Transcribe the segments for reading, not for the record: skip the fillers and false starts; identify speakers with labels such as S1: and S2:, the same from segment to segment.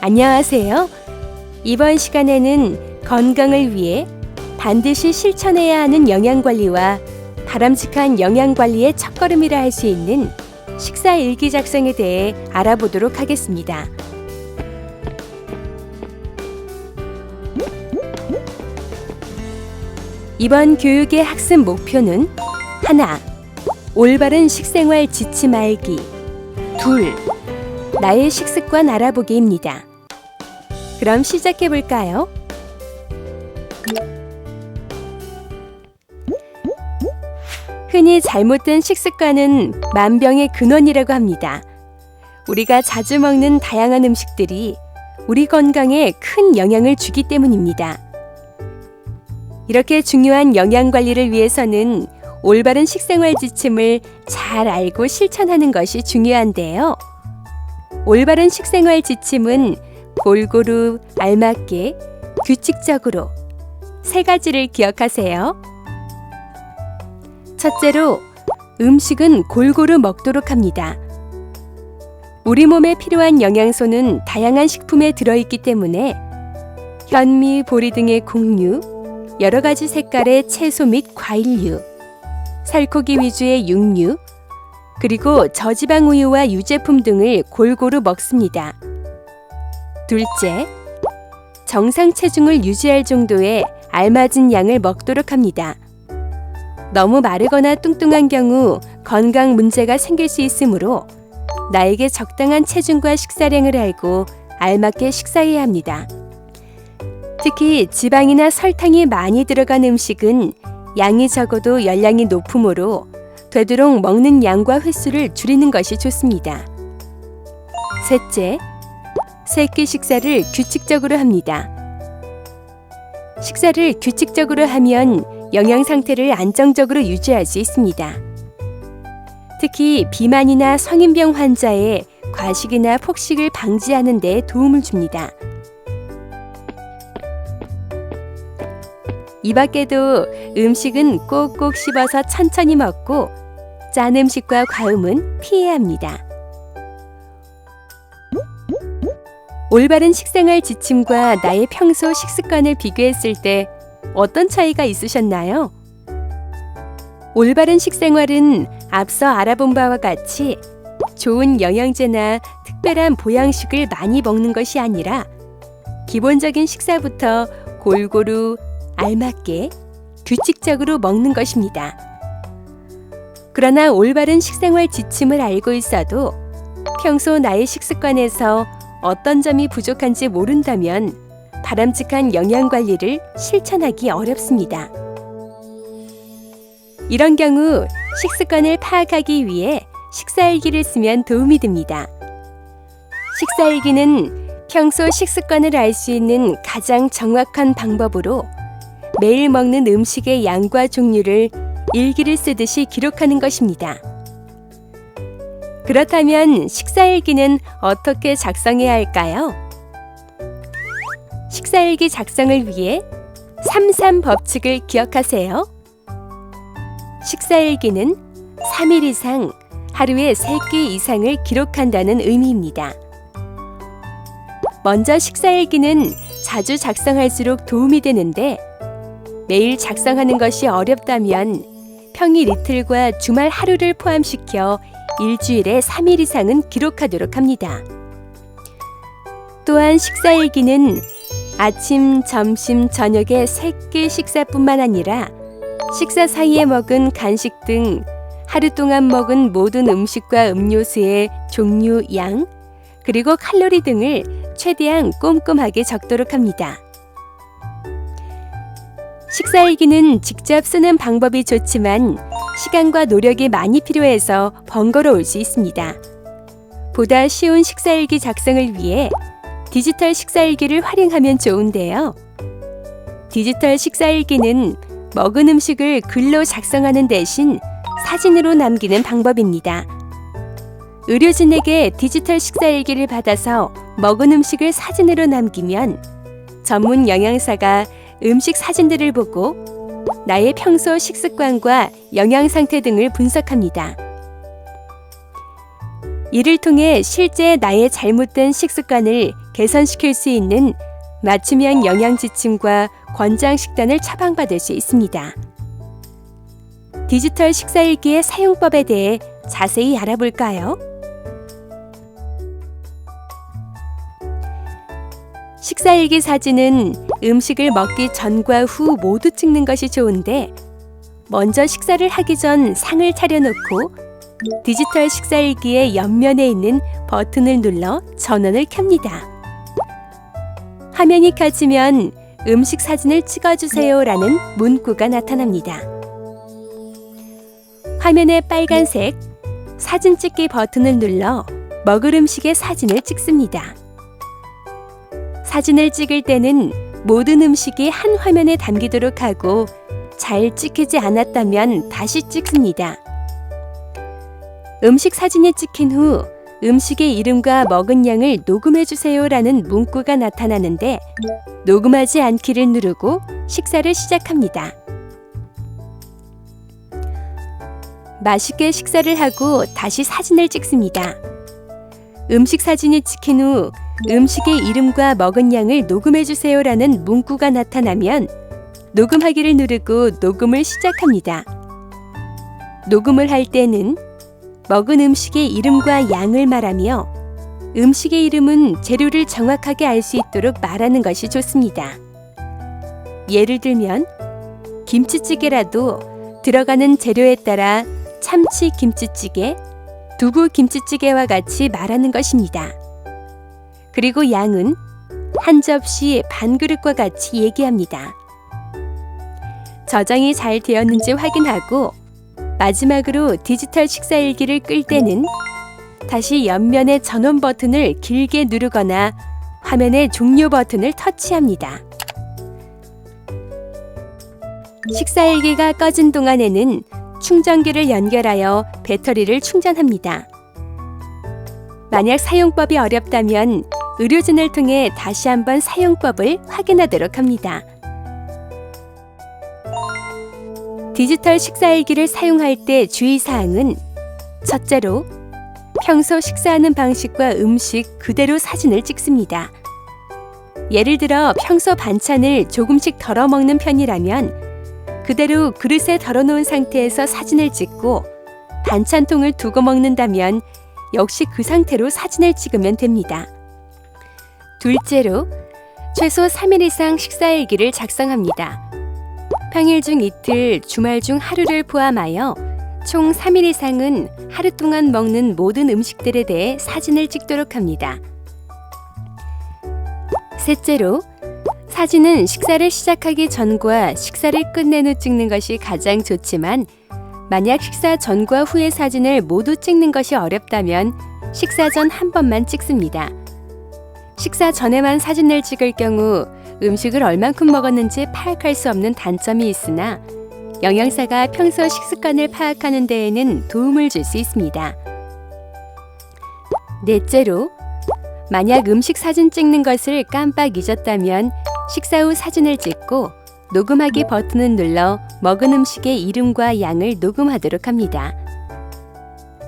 S1: 안녕하세요. 이번 시간에는 건강을 위해 반드시 실천해야 하는 영양관리와 바람직한 영양관리의 첫걸음이라 할 수 있는 식사일기 작성에 대해 알아보도록 하겠습니다. 이번 교육의 학습 목표는 하나, 올바른 식생활 지침 알기. 둘, 나의 식습관 알아보기입니다. 그럼 시작해 볼까요? 흔히 잘못된 식습관은 만병의 근원이라고 합니다. 우리가 자주 먹는 다양한 음식들이 우리 건강에 큰 영향을 주기 때문입니다. 이렇게 중요한 영양 관리를 위해서는 올바른 식생활 지침을 잘 알고 실천하는 것이 중요한데요. 올바른 식생활 지침은 골고루, 알맞게, 규칙적으로 세 가지를 기억하세요. 첫째로, 음식은 골고루 먹도록 합니다. 우리 몸에 필요한 영양소는 다양한 식품에 들어있기 때문에 현미, 보리 등의 곡류, 여러 가지 색깔의 채소 및 과일류, 살코기 위주의 육류, 그리고 저지방 우유와 유제품 등을 골고루 먹습니다. 둘째, 정상 체중을 유지할 정도의 알맞은 양을 먹도록 합니다. 너무 마르거나 뚱뚱한 경우 건강 문제가 생길 수 있으므로 나에게 적당한 체중과 식사량을 알고 알맞게 식사해야 합니다. 특히 지방이나 설탕이 많이 들어간 음식은 양이 적어도 열량이 높으므로 되도록 먹는 양과 횟수를 줄이는 것이 좋습니다. 셋째, 새끼 식사를 규칙적으로 합니다. 식사를 규칙적으로 하면 영양 상태를 안정적으로 유지할 수 있습니다. 특히 비만이나 성인병 환자의 과식이나 폭식을 방지하는 데 도움을 줍니다. 이 밖에도 음식은 꼭꼭 씹어서 천천히 먹고 짠 음식과 과음은 피해야 합니다. 올바른 식생활 지침과 나의 평소 식습관을 비교했을 때 어떤 차이가 있으셨나요? 올바른 식생활은 앞서 알아본 바와 같이 좋은 영양제나 특별한 보양식을 많이 먹는 것이 아니라 기본적인 식사부터 골고루, 알맞게, 규칙적으로 먹는 것입니다. 그러나 올바른 식생활 지침을 알고 있어도 평소 나의 식습관에서 어떤 점이 부족한지 모른다면 바람직한 영양관리를 실천하기 어렵습니다. 이런 경우 식습관을 파악하기 위해 식사일기를 쓰면 도움이 됩니다. 식사일기는 평소 식습관을 알 수 있는 가장 정확한 방법으로 매일 먹는 음식의 양과 종류를 일기를 쓰듯이 기록하는 것입니다. 그렇다면 식사일기는 어떻게 작성해야 할까요? 식사일기 작성을 위해 3-3 법칙을 기억하세요. 식사일기는 3일 이상, 하루에 3끼 이상을 기록한다는 의미입니다. 먼저 식사일기는 자주 작성할수록 도움이 되는데 매일 작성하는 것이 어렵다면 평일 이틀과 주말 하루를 포함시켜 일주일에 3일 이상은 기록하도록 합니다. 또한 식사일기는 아침, 점심, 저녁의 3끼 식사뿐만 아니라 식사 사이에 먹은 간식 등 하루 동안 먹은 모든 음식과 음료수의 종류, 양, 그리고 칼로리 등을 최대한 꼼꼼하게 적도록 합니다. 식사일기는 직접 쓰는 방법이 좋지만 시간과 노력이 많이 필요해서 번거로울 수 있습니다. 보다 쉬운 식사일기 작성을 위해 디지털 식사일기를 활용하면 좋은데요. 디지털 식사일기는 먹은 음식을 글로 작성하는 대신 사진으로 남기는 방법입니다. 의료진에게 디지털 식사일기를 받아서 먹은 음식을 사진으로 남기면 전문 영양사가 음식 사진들을 보고 나의 평소 식습관과 영양 상태 등을 분석합니다. 이를 통해 실제 나의 잘못된 식습관을 개선시킬 수 있는 맞춤형 영양 지침과 권장 식단을 처방받을 수 있습니다. 디지털 식사일기의 사용법에 대해 자세히 알아볼까요? 식사일기 사진은 음식을 먹기 전과 후 모두 찍는 것이 좋은데, 먼저 식사를 하기 전 상을 차려놓고 디지털 식사일기의 옆면에 있는 버튼을 눌러 전원을 켭니다. 화면이 켜지면 음식 사진을 찍어주세요 라는 문구가 나타납니다. 화면의 빨간색 사진 찍기 버튼을 눌러 먹을 음식의 사진을 찍습니다. 사진을 찍을 때는 모든 음식이 한 화면에 담기도록 하고, 잘 찍히지 않았다면 다시 찍습니다. 음식 사진이 찍힌 후 음식의 이름과 먹은 양을 녹음해주세요 라는 문구가 나타나는데, 녹음하지 않기를 누르고 식사를 시작합니다. 맛있게 식사를 하고 다시 사진을 찍습니다. 음식 사진이 찍힌 후 음식의 이름과 먹은 양을 녹음해주세요 라는 문구가 나타나면 녹음하기를 누르고 녹음을 시작합니다. 녹음을 할 때는 먹은 음식의 이름과 양을 말하며, 음식의 이름은 재료를 정확하게 알 수 있도록 말하는 것이 좋습니다. 예를 들면 김치찌개라도 들어가는 재료에 따라 참치 김치찌개, 두부 김치찌개와 같이 말하는 것입니다. 그리고 양은 한 접시 반 그릇과 같이 얘기합니다. 저장이 잘 되었는지 확인하고, 마지막으로 디지털 식사일기를 끌 때는 다시 옆면의 전원 버튼을 길게 누르거나 화면의 종료 버튼을 터치합니다. 식사일기가 꺼진 동안에는 충전기를 연결하여 배터리를 충전합니다. 만약 사용법이 어렵다면 의료진을 통해 다시 한번 사용법을 확인하도록 합니다. 디지털 식사일기를 사용할 때 주의사항은, 첫째로 평소 식사하는 방식과 음식 그대로 사진을 찍습니다. 예를 들어 평소 반찬을 조금씩 덜어 먹는 편이라면 그대로 그릇에 덜어놓은 상태에서 사진을 찍고, 반찬통을 두고 먹는다면 역시 그 상태로 사진을 찍으면 됩니다. 둘째로 최소 3일 이상 식사일기를 작성합니다. 평일 중 이틀, 주말 중 하루를 포함하여 총 3일 이상은 하루 동안 먹는 모든 음식들에 대해 사진을 찍도록 합니다. 셋째로 사진은 식사를 시작하기 전과 식사를 끝낸 후 찍는 것이 가장 좋지만, 만약 식사 전과 후의 사진을 모두 찍는 것이 어렵다면 식사 전 한 번만 찍습니다. 식사 전에만 사진을 찍을 경우 음식을 얼만큼 먹었는지 파악할 수 없는 단점이 있으나, 영양사가 평소 식습관을 파악하는 데에는 도움을 줄 수 있습니다. 넷째로, 만약 음식 사진 찍는 것을 깜빡 잊었다면 식사 후 사진을 찍고 녹음하기 버튼을 눌러 먹은 음식의 이름과 양을 녹음하도록 합니다.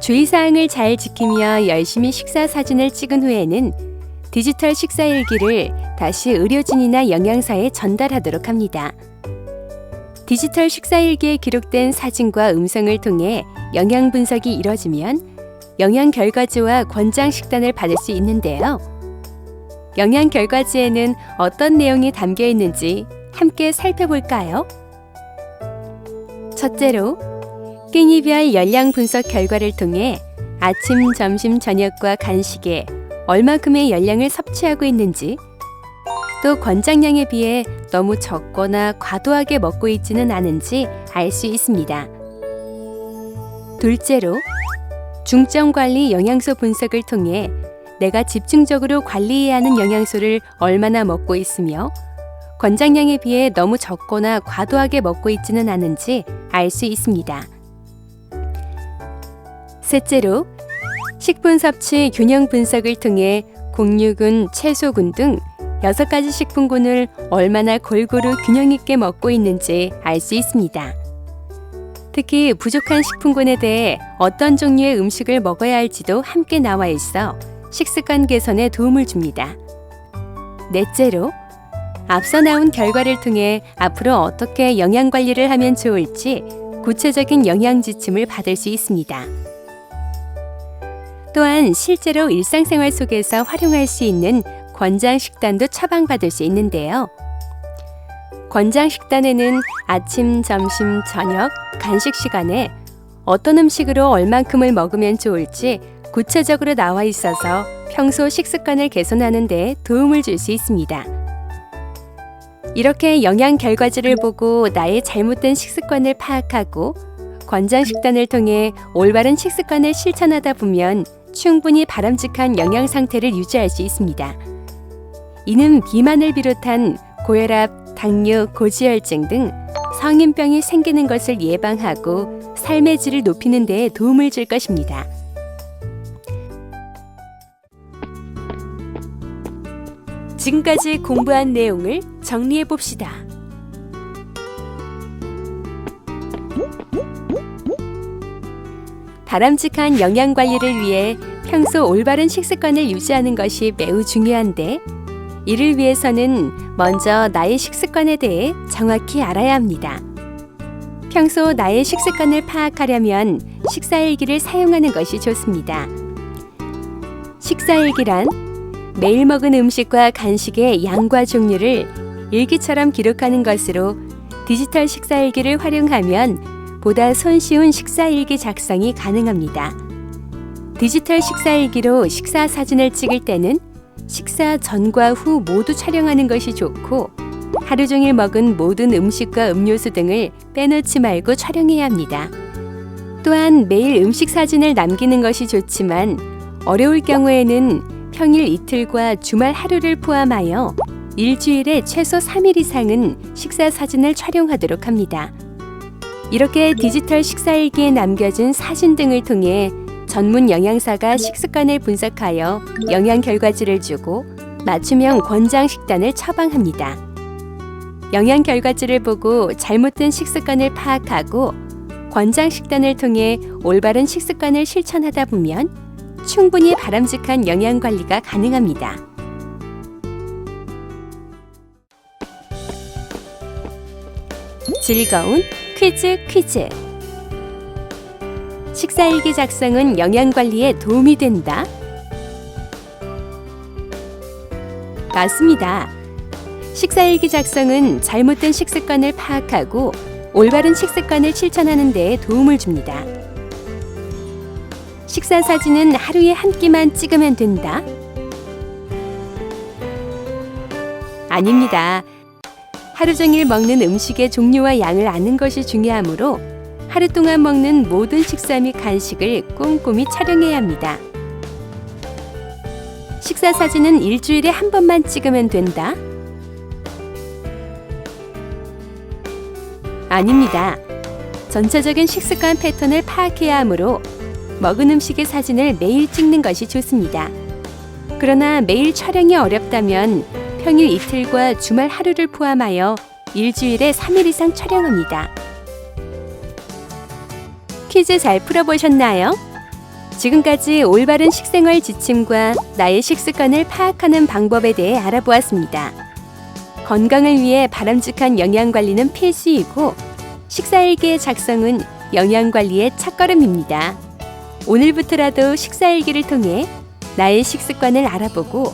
S1: 주의사항을 잘 지키며 열심히 식사 사진을 찍은 후에는 디지털 식사일기를 다시 의료진이나 영양사에 전달하도록 합니다. 디지털 식사일기에 기록된 사진과 음성을 통해 영양 분석이 이뤄지면 영양 결과지와 권장 식단을 받을 수 있는데요. 영양 결과지에는 어떤 내용이 담겨 있는지 함께 살펴볼까요? 첫째로, 끼니별 열량 분석 결과를 통해 아침, 점심, 저녁과 간식에 얼마큼의 열량을 섭취하고 있는지, 또 권장량에 비해 너무 적거나 과도하게 먹고 있지는 않은지 알 수 있습니다. 둘째로, 중점관리 영양소 분석을 통해 내가 집중적으로 관리해야 하는 영양소를 얼마나 먹고 있으며 권장량에 비해 너무 적거나 과도하게 먹고 있지는 않은지 알 수 있습니다. 셋째로, 식품 섭취 균형 분석을 통해 곡류군, 채소군 등 6가지 식품군을 얼마나 골고루 균형 있게 먹고 있는지 알 수 있습니다. 특히 부족한 식품군에 대해 어떤 종류의 음식을 먹어야 할지도 함께 나와 있어 식습관 개선에 도움을 줍니다. 넷째로, 앞서 나온 결과를 통해 앞으로 어떻게 영양 관리를 하면 좋을지 구체적인 영양 지침을 받을 수 있습니다. 또한 실제로 일상생활 속에서 활용할 수 있는 권장 식단도 처방받을 수 있는데요. 권장 식단에는 아침, 점심, 저녁, 간식 시간에 어떤 음식으로 얼만큼을 먹으면 좋을지 구체적으로 나와 있어서 평소 식습관을 개선하는 데 도움을 줄 수 있습니다. 이렇게 영양 결과지를 보고 나의 잘못된 식습관을 파악하고 권장 식단을 통해 올바른 식습관을 실천하다 보면 충분히 바람직한 영양 상태를 유지할 수 있습니다. 이는 비만을 비롯한 고혈압, 당뇨, 고지혈증 등 성인병이 생기는 것을 예방하고 삶의 질을 높이는 데 도움을 줄 것입니다. 지금까지 공부한 내용을 정리해 봅시다. 바람직한 영양 관리를 위해 평소 올바른 식습관을 유지하는 것이 매우 중요한데, 이를 위해서는 먼저 나의 식습관에 대해 정확히 알아야 합니다. 평소 나의 식습관을 파악하려면 식사일기를 사용하는 것이 좋습니다. 식사일기란 매일 먹은 음식과 간식의 양과 종류를 일기처럼 기록하는 것으로, 디지털 식사일기를 활용하면 보다 손쉬운 식사일기 작성이 가능합니다. 디지털 식사일기로 식사 사진을 찍을 때는 식사 전과 후 모두 촬영하는 것이 좋고, 하루 종일 먹은 모든 음식과 음료수 등을 빼놓지 말고 촬영해야 합니다. 또한 매일 음식 사진을 남기는 것이 좋지만, 어려울 경우에는 평일 이틀과 주말 하루를 포함하여 일주일에 최소 3일 이상은 식사 사진을 촬영하도록 합니다. 이렇게 디지털 식사일기에 남겨진 사진 등을 통해 전문 영양사가 식습관을 분석하여 영양 결과지를 주고 맞춤형 권장 식단을 처방합니다. 영양 결과지를 보고 잘못된 식습관을 파악하고 권장 식단을 통해 올바른 식습관을 실천하다 보면 충분히 바람직한 영양 관리가 가능합니다. 즐거운 퀴즈. 식사일기 작성은 영양 관리에 도움이 된다? 맞습니다. 식사일기 작성은 잘못된 식습관을 파악하고 올바른 식습관을 실천하는 데 도움을 줍니다. 식사 사진은 하루에 한 끼만 찍으면 된다? 아닙니다. 하루 종일 먹는 음식의 종류와 양을 아는 것이 중요하므로 하루 동안 먹는 모든 식사 및 간식을 꼼꼼히 촬영해야 합니다. 식사 사진은 일주일에 한 번만 찍으면 된다? 아닙니다. 전체적인 식습관 패턴을 파악해야 하므로 먹은 음식의 사진을 매일 찍는 것이 좋습니다. 그러나 매일 촬영이 어렵다면 평일 이틀과 주말 하루를 포함하여 일주일에 3일 이상 촬영합니다. 퀴즈 잘 풀어보셨나요? 지금까지 올바른 식생활 지침과 나의 식습관을 파악하는 방법에 대해 알아보았습니다. 건강을 위해 바람직한 영양관리는 필수이고 식사일기의 작성은 영양관리의 첫걸음입니다. 오늘부터라도 식사일기를 통해 나의 식습관을 알아보고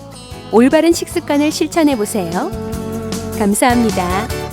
S1: 올바른 식습관을 실천해보세요. 감사합니다.